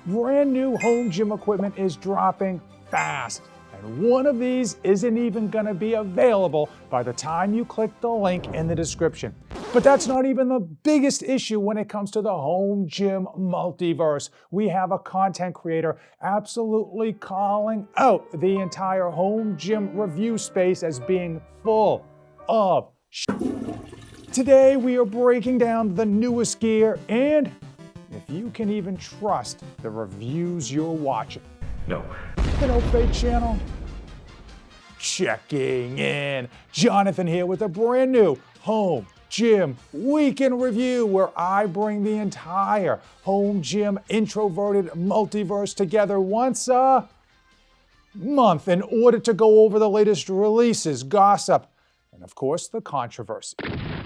Brand new home gym equipment is dropping fast, and one of these isn't even going to be available by the time you click the link in the description. But that's not even the biggest issue when it comes to the home gym multiverse. We have a content creator absolutely calling out the entire home gym review space as being full of shit. Today we are breaking down the newest gear and if you can even trust the reviews you're watching. No. The No Fake channel. Checking in. Jonathan here with a brand new home gym weekend review where I bring the entire home gym introverted multiverse together once a month in order to go over the latest releases, gossip, and of course the controversy.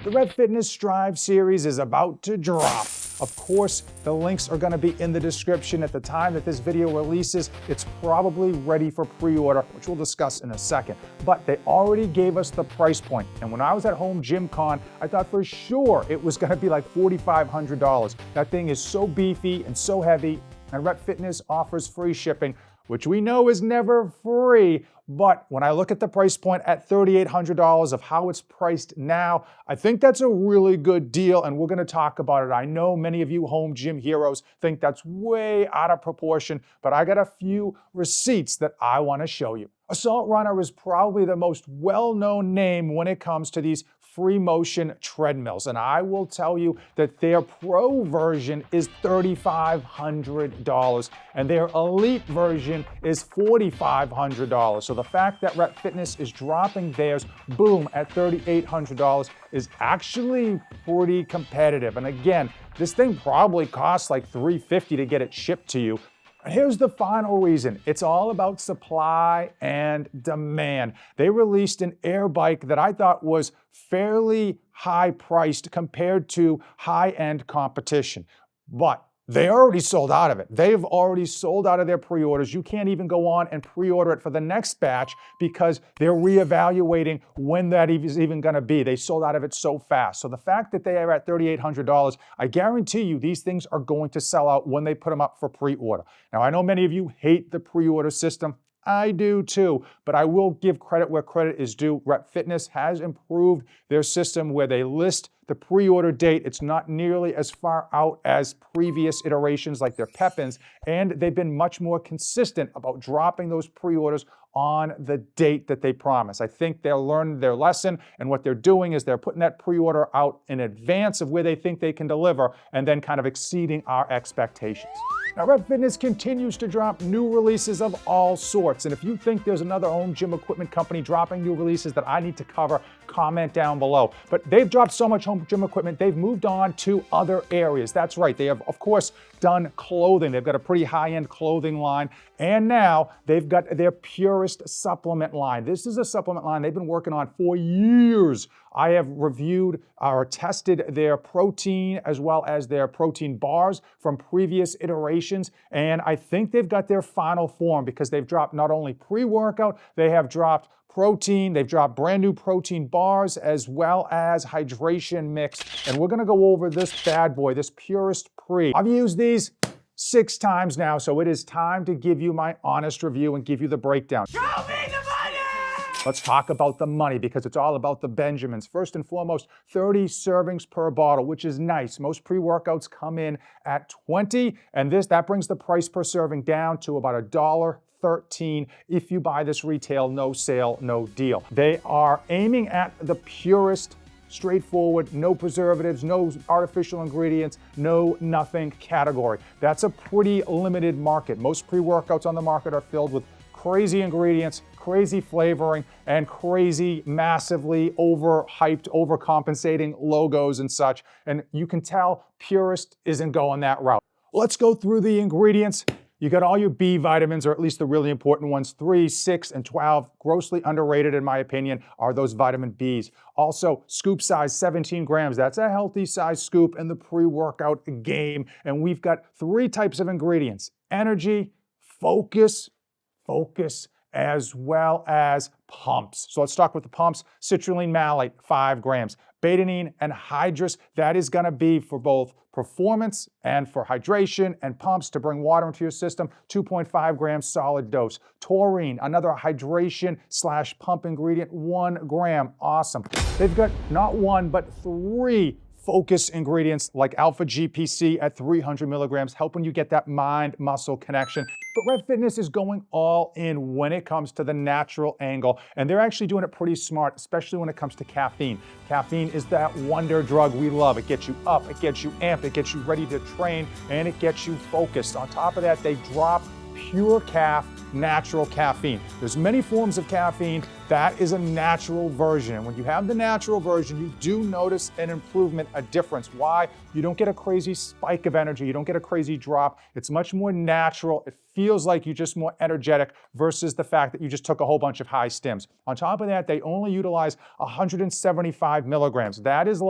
The Red Fitness Strive series is about to drop. Of course, the links are going to be in the description. At the time that this video releases, it's probably ready for pre-order, which we'll discuss in a second. But they already gave us the price point. And when I was at Home Gym Con, I thought for sure it was going to be like $4,500. That thing is so beefy and so heavy, and Red Fitness offers free shipping, which we know is never free. But when I look at the price point at $3,800 of how it's priced now, I think that's a really good deal, and we're going to talk about it. I know many of you home gym heroes think that's way out of proportion, but I got a few receipts that I want to show you. Assault Runner is probably the most well-known name when it comes to these free motion treadmills, and I will tell you that their pro version is $3,500 and their elite version is $4,500. So the fact that Red Fitness is dropping theirs, boom, at $3,800 is actually pretty competitive. And again, this thing probably costs like $350 to get it shipped to you. Here's the final reason. It's all about supply and demand. They released an air bike that I thought was fairly high priced compared to high-end competition, but they already sold out of it. They've already sold out of their pre-orders. You can't even go on and pre-order it for the next batch because they're reevaluating when that is even gonna be. They sold out of it so fast. So the fact that they are at $3,800, I guarantee you these things are going to sell out when they put them up for pre-order. Now, I know many of you hate the pre-order system. I do too, but I will give credit where credit is due. Red Fitness has improved their system where they list the pre-order date. It's not nearly as far out as previous iterations like their Pep-ins, and they've been much more consistent about dropping those pre-orders on the date that they promise. I think they'll learn their lesson, and what they're doing is they're putting that pre-order out in advance of where they think they can deliver and then kind of exceeding our expectations. Now, Red Fitness continues to drop new releases of all sorts, and if you think there's another home gym equipment company dropping new releases that I need to cover, comment down below. But they've dropped so much home gym equipment, they've moved on to other areas. That's right, they have, of course, done clothing. They've got a pretty high-end clothing line, and now they've got their Purist supplement line. This is a supplement line they've been working on for years. I have reviewed or tested their protein as well as their protein bars from previous iterations, and I think they've got their final form because they've dropped not only pre-workout, they have dropped protein, they've dropped brand new protein bars as well as hydration mix, and we're gonna go over this bad boy, this Purist Pre. I've used these 6 times now, so it is time to give you my honest review and give you the breakdown. Show me the money! Let's talk about the money because it's all about the Benjamins. First and foremost, 30 servings per bottle, which is nice. Most pre-workouts come in at 20, and that brings the price per serving down to about $1.13 if you buy this retail, no sale, no deal. They are aiming at the purest, straightforward, no preservatives, no artificial ingredients, no nothing category. That's a pretty limited market. Most pre-workouts on the market are filled with crazy ingredients, crazy flavoring, and crazy, massively overhyped, overcompensating logos and such. And you can tell Purist isn't going that route. Let's go through the ingredients. You got all your B vitamins, or at least the really important ones, 3, 6, and 12. Grossly underrated, in my opinion, are those vitamin Bs. Also, scoop size 17 grams. That's a healthy size scoop in the pre-workout game. And we've got 3 types of ingredients: energy, focus, as well as pumps. So let's start with the pumps. Citrulline malate, 5 grams. Betadine and hydrous, that is going to be for both performance and for hydration, and pumps to bring water into your system, 2.5 grams solid dose. Taurine, another hydration / pump ingredient, 1 gram. Awesome. They've got not one, but 3 focus ingredients like alpha GPC at 300 milligrams, helping you get that mind-muscle connection. But Red Fitness is going all in when it comes to the natural angle, and they're actually doing it pretty smart, especially when it comes to caffeine. Caffeine is that wonder drug we love. It gets you up, it gets you amped, it gets you ready to train, and it gets you focused. On top of that, they drop pure natural caffeine. There's many forms of caffeine. That is a natural version. And when you have the natural version, you do notice an improvement, a difference. Why? You don't get a crazy spike of energy. You don't get a crazy drop. It's much more natural. It feels like you're just more energetic versus the fact that you just took a whole bunch of high stims. On top of that, they only utilize 175 milligrams. That is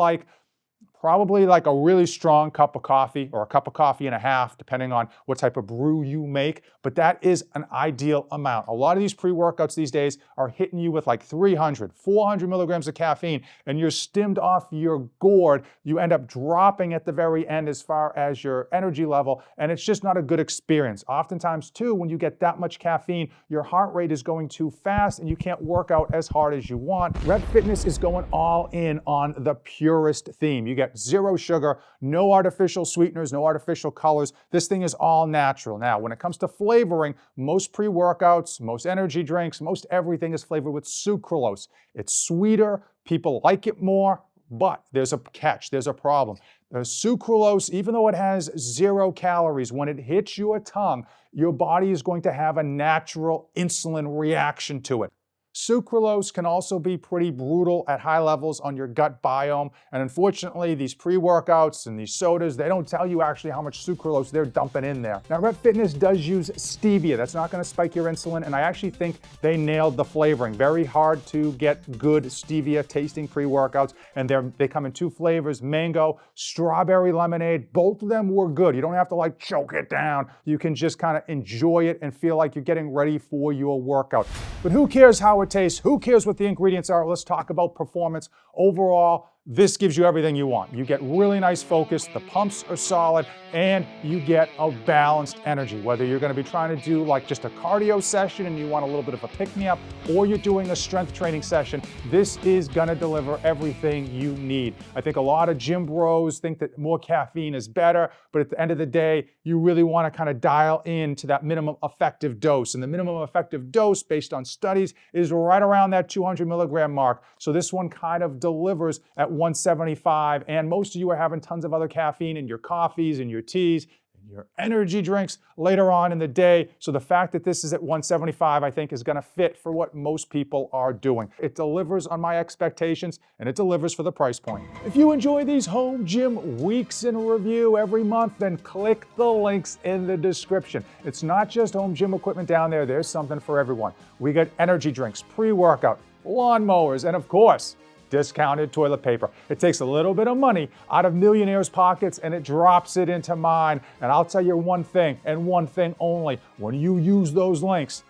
probably like a really strong cup of coffee, or a cup of coffee and a half, depending on what type of brew you make, but that is an ideal amount. A lot of these pre-workouts these days are hitting you with like 300, 400 milligrams of caffeine, and you're stimmed off your gourd. You end up dropping at the very end as far as your energy level, and it's just not a good experience. Oftentimes too, when you get that much caffeine, your heart rate is going too fast and you can't work out as hard as you want. Red Fitness is going all in on the Purist theme. You get 0 sugar, no artificial sweeteners, no artificial colors. This thing is all natural. Now, when it comes to flavoring, most pre-workouts, most energy drinks, most everything is flavored with sucralose. It's sweeter, people like it more, but there's a catch, there's a problem. The sucralose, even though it has 0 calories, when it hits your tongue, your body is going to have a natural insulin reaction to it. Sucralose can also be pretty brutal at high levels on your gut biome, and unfortunately these pre-workouts and these sodas, they don't tell you actually how much sucralose they're dumping in there. Now Red Fitness does use stevia. That's not going to spike your insulin, and I actually think they nailed the flavoring. Very hard to get good stevia tasting pre-workouts, and they come in 2 flavors, mango, strawberry lemonade. Both of them were good. You don't have to like choke it down. You can just kind of enjoy it and feel like you're getting ready for your workout. But who cares how it tastes? Who cares what the ingredients are? Let's talk about performance. Overall, this gives you everything you want. You get really nice focus, the pumps are solid, and you get a balanced energy. Whether you're going to be trying to do like just a cardio session and you want a little bit of a pick-me-up, or you're doing a strength training session, this is going to deliver everything you need. I think a lot of gym bros think that more caffeine is better, but at the end of the day, you really want to kind of dial in to that minimum effective dose. And the minimum effective dose, based on studies, is right around that 200 milligram mark. So this one kind of delivers at 175, and most of you are having tons of other caffeine in your coffees and your teas and your energy drinks later on in the day. So the fact that this is at 175, I think, is going to fit for what most people are doing. It delivers on my expectations, and it delivers for the price point. If you enjoy these home gym weeks in review every month, then click the links in the description. It's not just home gym equipment down there. There's something for everyone. We got energy drinks, pre-workout, lawnmowers, and of course, discounted toilet paper. It takes a little bit of money out of millionaires' pockets and it drops it into mine. And I'll tell you one thing, and one thing only. When you use those links,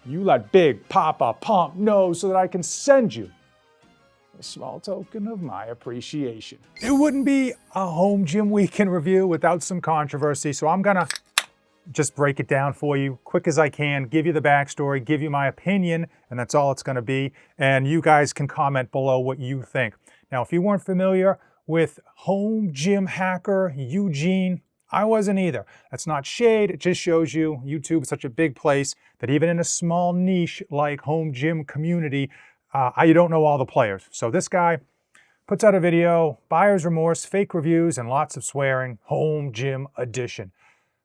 you let Big Papa Pump know so that I can send you a small token of my appreciation. It wouldn't be a home gym week in review without some controversy, so I'm gonna just break it down for you quick as I can, give you the backstory, give you my opinion, and that's all it's going to be. And you guys can comment below what you think. Now, if you weren't familiar with home gym hacker Eugene, I wasn't either. That's not shade, it just shows you YouTube is such a big place that even in a small niche like home gym community, you don't know all the players. So this guy puts out a video, buyer's remorse, fake reviews, and lots of swearing, home gym edition.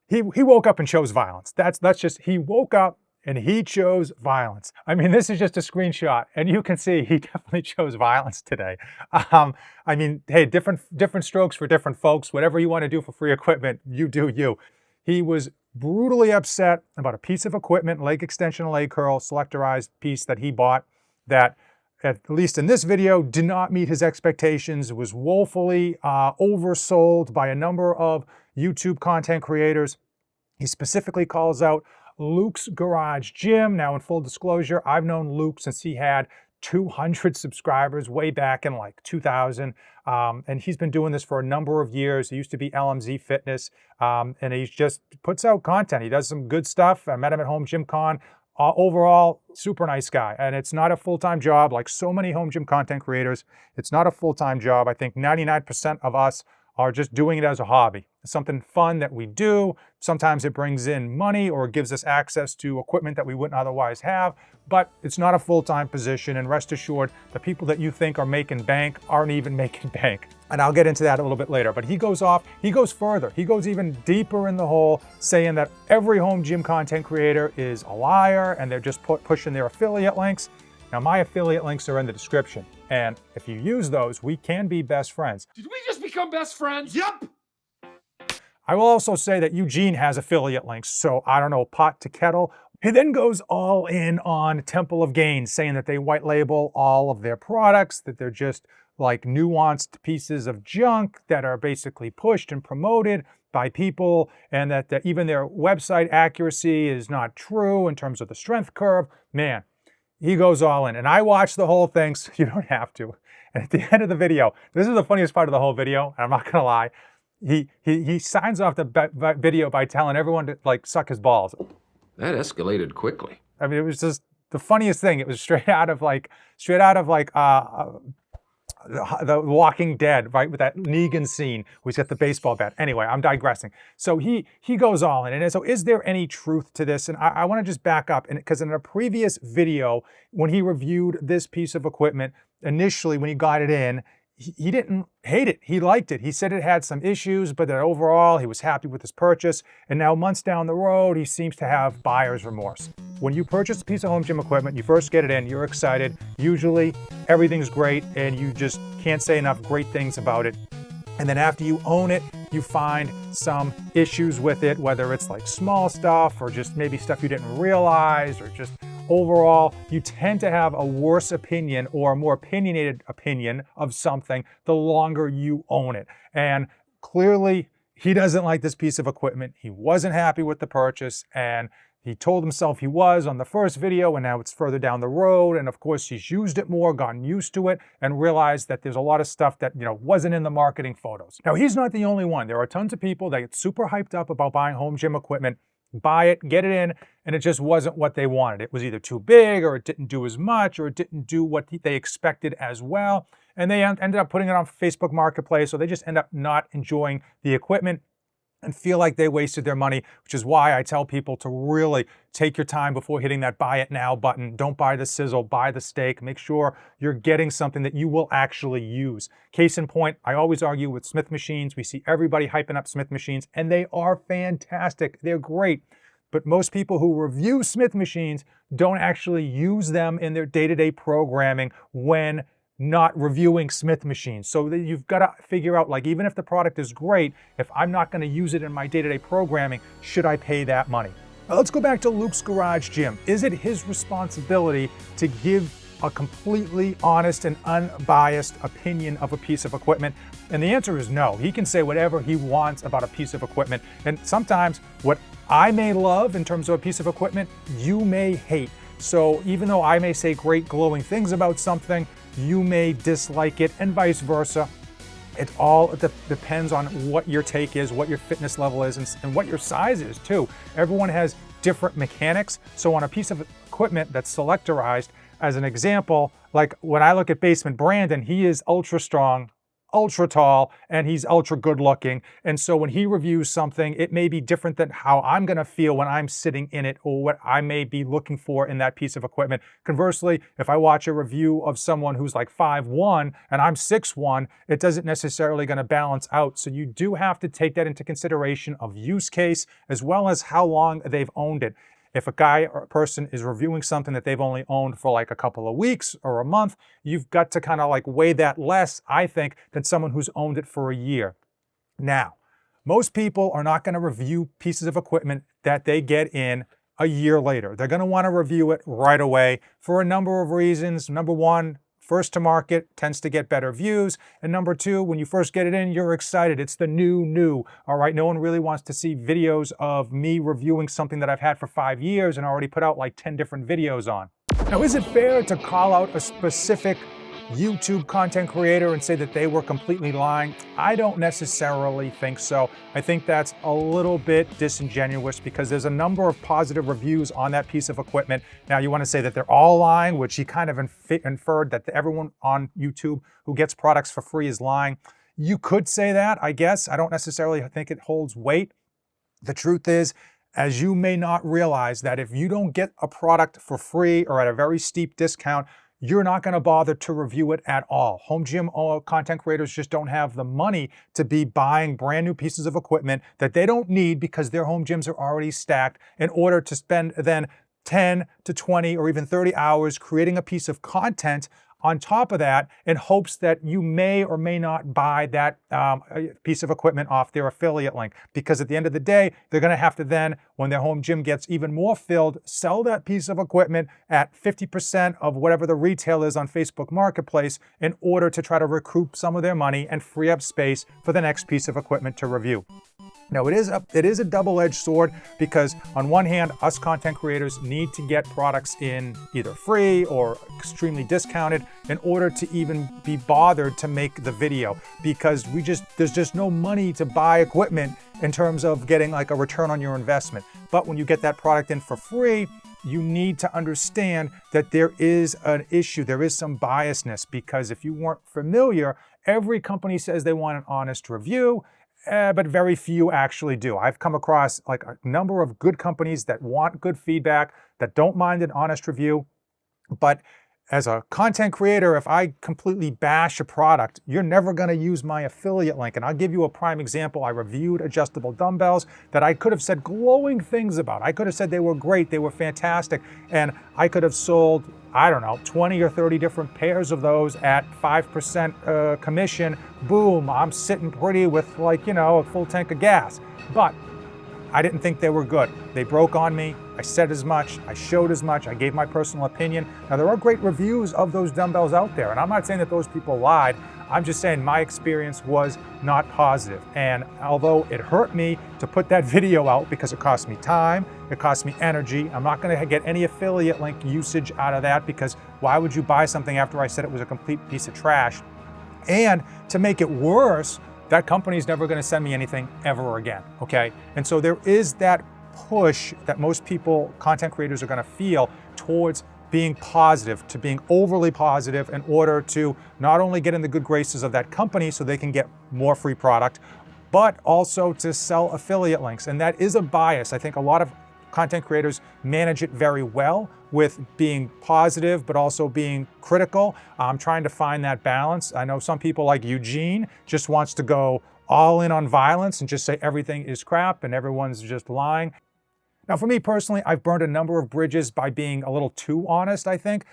He woke up and chose violence. That's just, he woke up and he chose violence. I mean, this is just a screenshot, and you can see he definitely chose violence today. I mean, hey, different strokes for different folks. Whatever you want to do for free equipment, you do you. He was brutally upset about a piece of equipment, leg extension, leg curl, selectorized piece that he bought that, at least in this video, did not meet his expectations, was woefully oversold by a number of YouTube content creators. He specifically calls out Luke's Garage Gym. Now, in full disclosure, I've known Luke since he had 200 subscribers way back in like 2000. And he's been doing this for a number of years. He used to be LMZ Fitness, and he just puts out content. He does some good stuff. I met him at Home Gym Con. Overall, super nice guy. And it's not a full-time job like so many home gym content creators. It's not a full-time job. I think 99% of us are just doing it as a hobby. It's something fun that we do. Sometimes it brings in money or gives us access to equipment that we wouldn't otherwise have, but it's not a full-time position. And rest assured, the people that you think are making bank aren't even making bank. And I'll get into that a little bit later. But he goes further. He goes even deeper in the hole, saying that every home gym content creator is a liar and they're just pushing their affiliate links. Now, my affiliate links are in the description. And if you use those, we can be best friends. Did we just become best friends? Yup! I will also say that Eugene has affiliate links, so I don't know, pot to kettle. He then goes all in on Temple of Gains, saying that they white label all of their products, that they're just like nuanced pieces of junk that are basically pushed and promoted by people, and that even their website accuracy is not true in terms of the strength curve. Man, he goes all in. And I watched the whole thing, so you don't have to. And at the end of the video, this is the funniest part of the whole video, and I'm not gonna lie, he signs off the video by telling everyone to like suck his balls. That escalated quickly. I mean, it was just the funniest thing. It was straight out of The Walking Dead, right? With that Negan scene, where he's got the baseball bat. Anyway, I'm digressing. So he goes all in. And so is there any truth to this? And I want to just back up, because in a previous video, when he reviewed this piece of equipment, initially when he got it in, he didn't hate it. He liked it. He said it had some issues, but that overall he was happy with his purchase. And now months down the road, he seems to have buyer's remorse. When you purchase a piece of home gym equipment, you first get it in, you're excited. Usually everything's great and you just can't say enough great things about it. And then after you own it, you find some issues with it, whether it's like small stuff or just maybe stuff you didn't realize, or just overall, you tend to have a worse opinion or a more opinionated opinion of something the longer you own it. And clearly, he doesn't like this piece of equipment. He wasn't happy with the purchase, and he told himself he was on the first video, and now it's further down the road. And of course, he's used it more, gotten used to it, and realized that there's a lot of stuff that, wasn't in the marketing photos. Now, he's not the only one. There are tons of people that get super hyped up about buying home gym equipment, buy it, get it in, and it just wasn't what they wanted. It was either too big, or it didn't do as much, or it didn't do what they expected as well. And they ended up putting it on Facebook Marketplace, so they just end up not enjoying the equipment and feel like they wasted their money, which is why I tell people to really take your time before hitting that buy it now button. Don't buy the sizzle, buy the steak. Make sure you're getting something that you will actually use. Case in point, I always argue with Smith machines. We see everybody hyping up Smith machines, and they are fantastic. They're great. But most people who review Smith machines don't actually use them in their day-to-day programming when not reviewing Smith machines. So you've got to figure out, like, even if the product is great, if I'm not going to use it in my day-to-day programming, should I pay that money? Now let's go back to Luke's Garage Gym. Is it his responsibility to give a completely honest and unbiased opinion of a piece of equipment? And the answer is no. He can say whatever he wants about a piece of equipment. And sometimes what I may love in terms of a piece of equipment, you may hate. So even though I may say great glowing things about something, you may dislike it, and vice versa. It all depends on what your take is, what your fitness level is, and what your size is too. Everyone has different mechanics. So on a piece of equipment that's selectorized, as an example, like when I look at Basement Brandon, he is ultra strong, ultra tall, and he's ultra good looking. And so when he reviews something, it may be different than how I'm gonna feel when I'm sitting in it, or what I may be looking for in that piece of equipment. Conversely, if I watch a review of someone who's like 5'1" and I'm 6'1", it doesn't necessarily gonna balance out. So you do have to take that into consideration of use case, as well as how long they've owned it. If a guy or a person is reviewing something that they've only owned for like a couple of weeks or a month, you've got to kind of like weigh that less, I think, than someone who's owned it for a year. Now, most people are not going to review pieces of equipment that they get in a year later. They're going to want to review it right away for a number of reasons. Number one, first to market tends to get better views. And number two, when you first get it in, you're excited. It's the new, all right? No one really wants to see videos of me reviewing something that I've had for 5 years and already put out like 10 different videos on. Now, is it fair to call out a specific YouTube content creator and say that they were completely lying? I don't necessarily think so. I think that's a little bit disingenuous because there's a number of positive reviews on that piece of equipment. Now, you want to say that they're all lying, which he kind of inferred that everyone on YouTube who gets products for free is lying. You could say that, I guess. I don't necessarily think it holds weight. The truth is, as you may not realize, that if you don't get a product for free or at a very steep discount, you're not going to bother to review it at all. Home gym content creators just don't have the money to be buying brand new pieces of equipment that they don't need because their home gyms are already stacked in order to spend then 10 to 20 or even 30 hours creating a piece of content on top of that in hopes that you may or may not buy that piece of equipment off their affiliate link. Because at the end of the day, they're going to have to then, when their home gym gets even more filled, sell that piece of equipment at 50% of whatever the retail is on Facebook Marketplace in order to try to recoup some of their money and free up space for the next piece of equipment to review. Now, it is a double-edged sword because on one hand, us content creators need to get products in either free or extremely discounted in order to even be bothered to make the video because there's just no money to buy equipment in terms of getting like a return on your investment. But when you get that product in for free, you need to understand that there is an issue, there is some biasness because if you weren't familiar, every company says they want an honest review, but very few actually do. I've come across like a number of good companies that want good feedback, that don't mind an honest review. But as a content creator, if I completely bash a product, you're never going to use my affiliate link. And I'll give you a prime example. I reviewed adjustable dumbbells that I could have said glowing things about. I could have said they were great, they were fantastic, and I could have sold, I don't know, 20 or 30 different pairs of those at 5% commission. Boom, I'm sitting pretty with like, a full tank of gas. But I didn't think they were good. They broke on me. I said as much, I showed as much, I gave my personal opinion. Now, there are great reviews of those dumbbells out there, and I'm not saying that those people lied. I'm just saying my experience was not positive. And although it hurt me to put that video out because it cost me time, it cost me energy, I'm not gonna get any affiliate link usage out of that because why would you buy something after I said it was a complete piece of trash? And to make it worse, that company's never gonna send me anything ever again, okay? And so there is that push that most people, content creators, are gonna feel towards being positive, to being overly positive in order to not only get in the good graces of that company so they can get more free product, but also to sell affiliate links. And that is a bias. I think a lot of content creators manage it very well with being positive, but also being critical. I'm trying to find that balance. I know some people like Eugene just wants to go all in on violence and just say everything is crap and everyone's just lying. Now, for me personally, I've burned a number of bridges by being a little too honest, I think,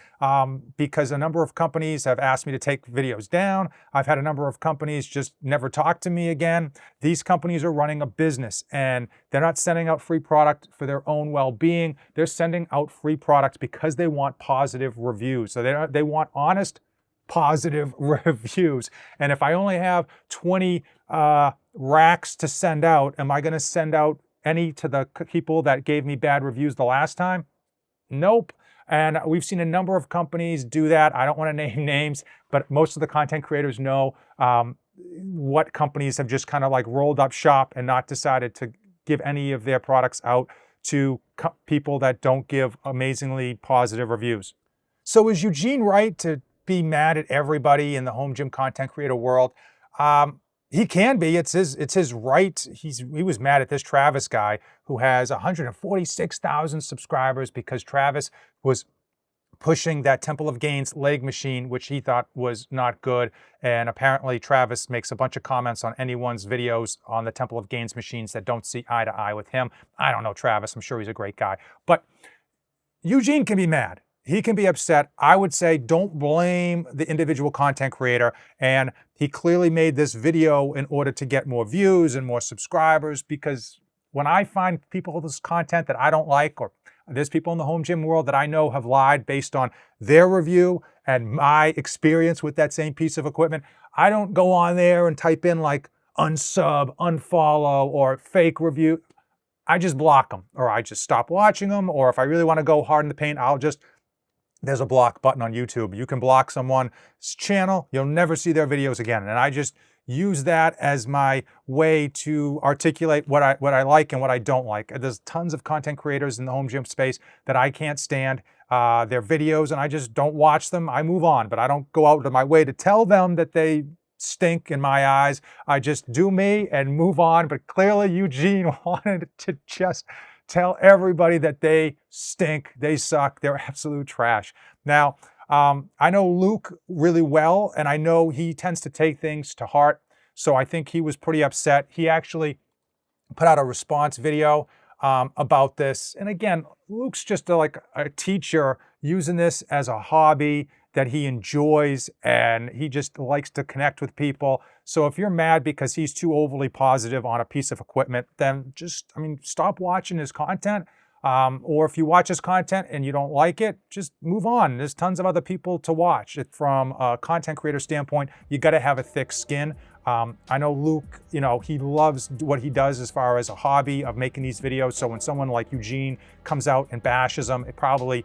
because a number of companies have asked me to take videos down. I've had a number of companies just never talk to me again. These companies are running a business and they're not sending out free product for their own well-being. They're sending out free product because they want positive reviews. So they want honest, positive reviews. And if I only have 20 racks to send out, am I going to send out any to the people that gave me bad reviews the last time? Nope. And we've seen a number of companies do that. I don't want to name names, but most of the content creators know what companies have just kind of like rolled up shop and not decided to give any of their products out to people that don't give amazingly positive reviews. So is Eugene right to be mad at everybody in the home gym content creator world? He can be. It's his right. He was mad at this Travis guy who has 146,000 subscribers because Travis was pushing that Temple of Gains leg machine, which he thought was not good. And apparently Travis makes a bunch of comments on anyone's videos on the Temple of Gains machines that don't see eye to eye with him. I don't know Travis. I'm sure he's a great guy. But Eugene can be mad. He can be upset. I would say don't blame the individual content creator. And he clearly made this video in order to get more views and more subscribers, because when I find people with this content that I don't like, or there's people in the home gym world that I know have lied based on their review and my experience with that same piece of equipment, I don't go on there and type in like unsub, unfollow, or fake review. I just block them, or I just stop watching them, or if I really want to go hard in the paint, there's a block button on YouTube. You can block someone's channel, you'll never see their videos again. And I just use that as my way to articulate what I like and what I don't like. There's tons of content creators in the home gym space that I can't stand their videos, and I just don't watch them. I move on, but I don't go out of my way to tell them that they stink in my eyes. I just do me and move on. But clearly Eugene wanted to just tell everybody that they stink, they suck, they're absolute trash. Now, I know Luke really well, and I know he tends to take things to heart. So I think he was pretty upset. He actually put out a response video about this. And again, Luke's just like a teacher using this as a hobby that he enjoys, and he just likes to connect with people. So if you're mad because he's too overly positive on a piece of equipment, then just, stop watching his content. Or if you watch his content and you don't like it, just move on. There's tons of other people to watch. From a content creator standpoint, you got to have a thick skin. I know Luke, he loves what he does as far as a hobby of making these videos. So when someone like Eugene comes out and bashes him, it probably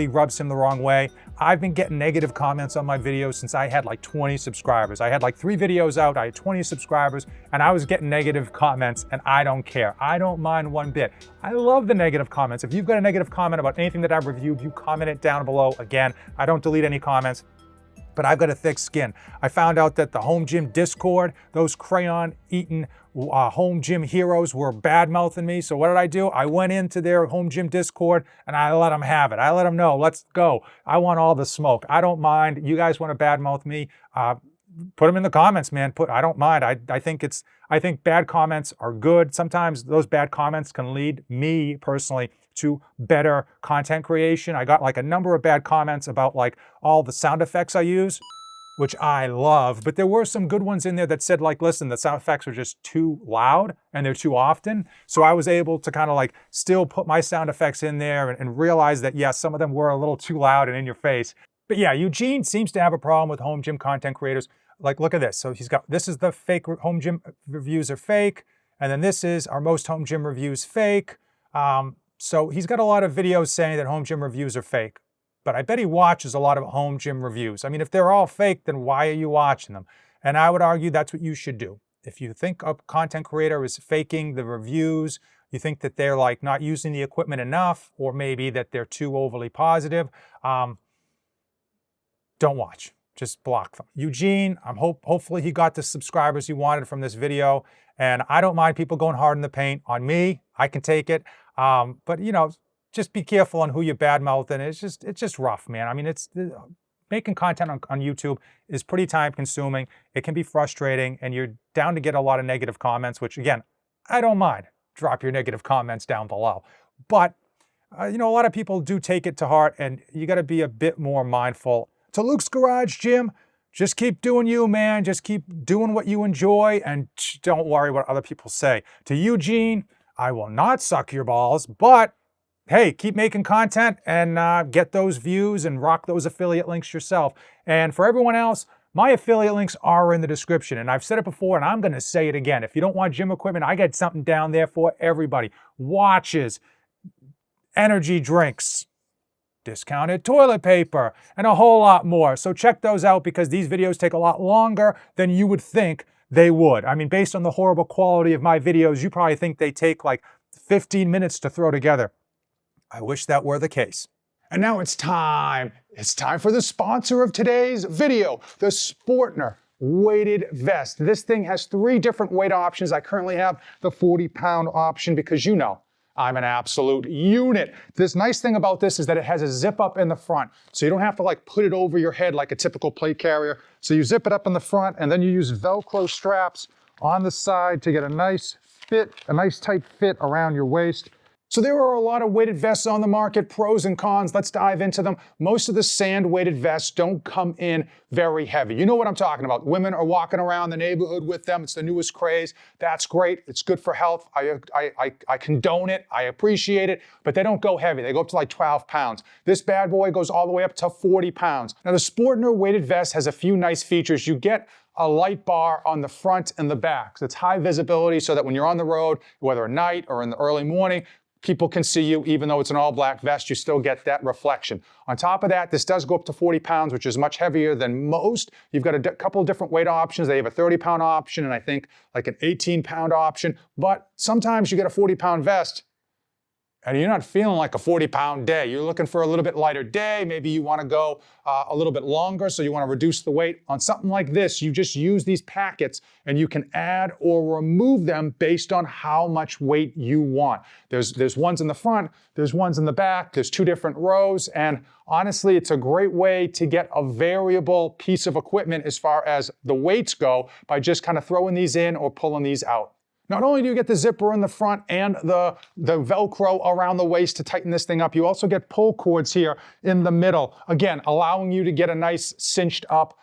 rubs him the wrong way. I've been getting negative comments on my videos since I had like 20 subscribers. I had like 3 videos out, I had 20 subscribers, and I was getting negative comments, and I don't care. I don't mind one bit. I love the negative comments. If you've got a negative comment about anything that I've reviewed, you comment it down below. Again, I don't delete any comments, but I've got a thick skin. I found out that the home gym Discord, those crayon-eating home gym heroes were bad-mouthing me. So what did I do? I went into their home gym Discord and I let them have it. I let them know, let's go. I want all the smoke. I don't mind. You guys want to bad-mouth me? Put them in the comments, man. I don't mind. I think bad comments are good. Sometimes those bad comments can lead me personally to better content creation. I got like a number of bad comments about like all the sound effects I use, which I love, but there were some good ones in there that said like, listen, the sound effects are just too loud and they're too often. So I was able to kind of like still put my sound effects in there and realize that, yes, some of them were a little too loud and in your face. But yeah, Eugene seems to have a problem with home gym content creators. Like, look at this. So this is the fake home gym reviews are fake. And then this is our most home gym reviews fake. So he's got a lot of videos saying that home gym reviews are fake. But I bet he watches a lot of home gym reviews. If they're all fake, then why are you watching them? And I would argue that's what you should do. If you think a content creator is faking the reviews, you think that they're like not using the equipment enough, or maybe that they're too overly positive, don't watch. Just block them. Eugene, hopefully he got the subscribers he wanted from this video. And I don't mind people going hard in the paint on me. I can take it. But just be careful on who you badmouth, and it's just rough, man. Making content on YouTube is pretty time consuming. It can be frustrating, and you're down to get a lot of negative comments, which again, I don't mind. Drop your negative comments down below. But a lot of people do take it to heart, and you got to be a bit more mindful. To Luke's Garage Gym, just keep doing you, man. Just keep doing what you enjoy, and don't worry what other people say. To Eugene, I will not suck your balls, but hey, keep making content and get those views and rock those affiliate links yourself. And for everyone else, my affiliate links are in the description. And I've said it before, and I'm going to say it again. If you don't want gym equipment, I got something down there for everybody. Watches, energy drinks, discounted toilet paper, and a whole lot more. So check those out, because these videos take a lot longer than you would think they would. Based on the horrible quality of my videos, you probably think they take like 15 minutes to throw together. I wish that were the case. And now it's time. It's time for the sponsor of today's video, the Sportner weighted vest. This thing has 3 different weight options. I currently have the 40-pound option because I'm an absolute unit. This nice thing about this is that it has a zip up in the front. So you don't have to like put it over your head like a typical plate carrier. So you zip it up in the front, and then you use Velcro straps on the side to get a nice fit, a nice tight fit around your waist. So there are a lot of weighted vests on the market, pros and cons. Let's dive into them. Most of the sand weighted vests don't come in very heavy. You know what I'm talking about. Women are walking around the neighborhood with them. It's the newest craze. That's great. It's good for health. I condone it. I appreciate it, but they don't go heavy. They go up to like 12 pounds. This bad boy goes all the way up to 40 pounds. Now the Sportner weighted vest has a few nice features. You get a light bar on the front and the back. So it's high visibility so that when you're on the road, whether at night or in the early morning, people can see you. Even though it's an all-black vest, you still get that reflection. On top of that, this does go up to 40 pounds, which is much heavier than most. You've got a couple of different weight options. They have a 30-pound option and I think like an 18-pound option. But sometimes you get a 40-pound vest and you're not feeling like a 40-pound day. You're looking for a little bit lighter day. Maybe you want to go a little bit longer, so you want to reduce the weight. On something like this, you just use these packets and you can add or remove them based on how much weight you want. There's ones in the front, there's ones in the back, there's 2 different rows, and honestly, it's a great way to get a variable piece of equipment as far as the weights go by just kind of throwing these in or pulling these out. Not only do you get the zipper in the front and the Velcro around the waist to tighten this thing up, you also get pull cords here in the middle. Again, allowing you to get a nice cinched up,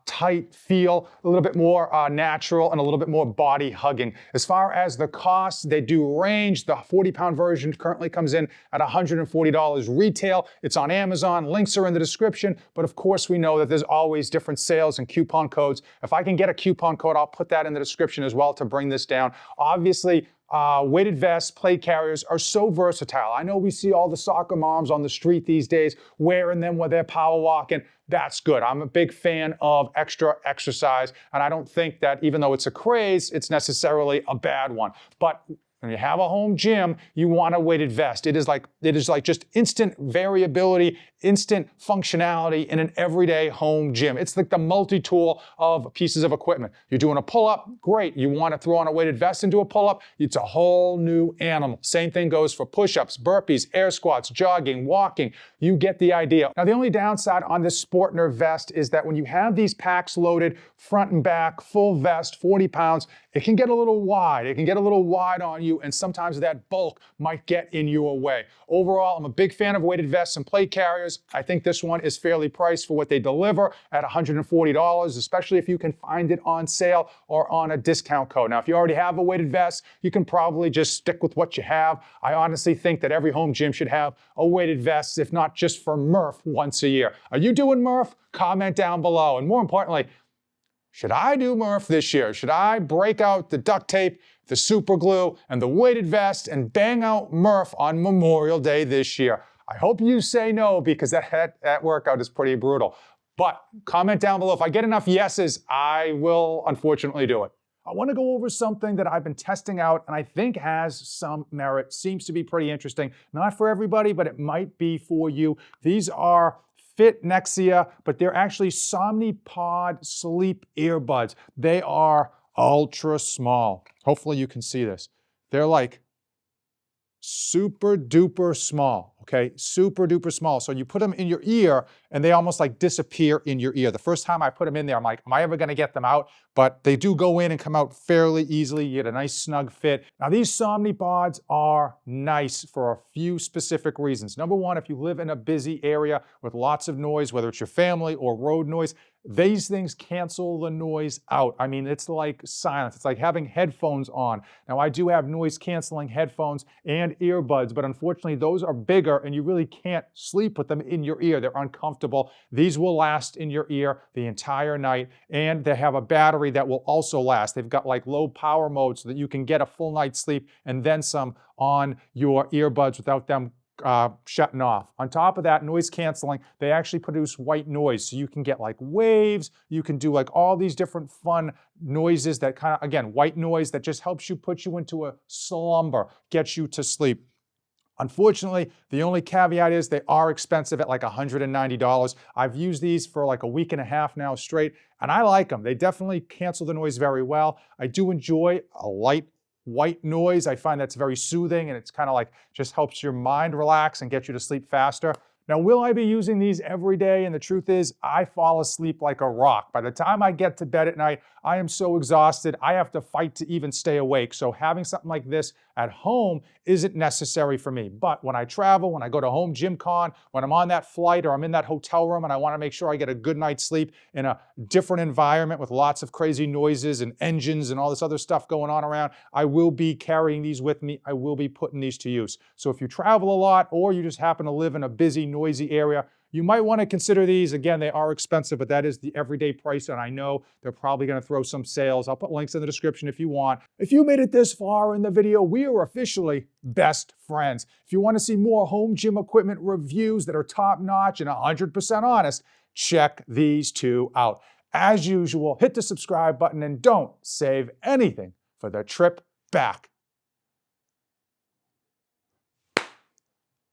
tight feel, a little bit more natural and a little bit more body hugging. As far as the cost, they do range. The 40-pound version currently comes in at $140 retail. It's on Amazon. Links are in the description. But of course, we know that there's always different sales and coupon codes. If I can get a coupon code, I'll put that in the description as well to bring this down. Obviously, weighted vests, plate carriers are so versatile. I know we see all the soccer moms on the street these days wearing them when they're power walking. That's good. I'm a big fan of extra exercise, and I don't think that even though it's a craze, it's necessarily a bad one. But when you have a home gym, you want a weighted vest. It is like just instant variability, instant functionality in an everyday home gym. It's like the multi-tool of pieces of equipment. You're doing a pull-up, great. You want to throw on a weighted vest and do a pull-up, it's a whole new animal. Same thing goes for push-ups, burpees, air squats, jogging, walking. You get the idea. Now, the only downside on this Sportner vest is that when you have these packs loaded, front and back, full vest, 40 pounds, it can get a little wide. It can get a little wide on you, and sometimes that bulk might get in your way. Overall, I'm a big fan of weighted vests and plate carriers. I think this one is fairly priced for what they deliver at $140, especially if you can find it on sale or on a discount code. Now, if you already have a weighted vest, you can probably just stick with what you have. I honestly think that every home gym should have a weighted vest, if not just for Murph once a year. Are you doing Murph? Comment down below. And more importantly, should I do Murph this year? Should I break out the duct tape, the super glue, and the weighted vest and bang out Murph on Memorial Day this year? I hope you say no, because that workout is pretty brutal. But comment down below. If I get enough yeses, I will unfortunately do it. I want to go over something that I've been testing out and I think has some merit. Seems to be pretty interesting. Not for everybody, but it might be for you. These are Fit Nexia, but they're actually Somnipod sleep earbuds. They are ultra small. Hopefully you can see this. They're like super duper small, okay? Super duper small. So you put them in your ear and they almost like disappear in your ear. The first time I put them in there, I'm like, am I ever gonna get them out? But they do go in and come out fairly easily. You get a nice snug fit. Now these Somnipods are nice for a few specific reasons. Number one, if you live in a busy area with lots of noise, whether it's your family or road noise, these things cancel the noise out. I mean, it's like silence. It's like having headphones on. Now, I do have noise canceling headphones and earbuds, but unfortunately those are bigger and you really can't sleep with them in your ear. They're uncomfortable. These will last in your ear the entire night, and they have a battery that will also last. They've got like low power mode so that you can get a full night's sleep and then some on your earbuds without them shutting off. On top of that, noise canceling, they actually produce white noise. So you can get like waves, you can do like all these different fun noises that kind of, again, white noise that just helps you put you into a slumber, gets you to sleep. Unfortunately, the only caveat is they are expensive at like $190. I've used these for like a week and a half now straight, and I like them. They definitely cancel the noise very well. I do enjoy a light white noise. I find that's very soothing, and it's kind of like just helps your mind relax and get you to sleep faster. Now, will I be using these every day? And the truth is, I fall asleep like a rock. By the time I get to bed at night, I am so exhausted, I have to fight to even stay awake. So having something like this at home isn't necessary for me. But when I travel, when I go to home gym con, when I'm on that flight or I'm in that hotel room and I want to make sure I get a good night's sleep in a different environment with lots of crazy noises and engines and all this other stuff going on around, I will be carrying these with me. I will be putting these to use. So if you travel a lot or you just happen to live in a busy, noisy area, you might want to consider these. Again, they are expensive, but that is the everyday price, and I know they're probably going to throw some sales. I'll put links in the description if you want. If you made it this far in the video, we are officially best friends. If you want to see more home gym equipment reviews that are top-notch and 100% honest, check these two out. As usual, hit the subscribe button and don't save anything for the trip back.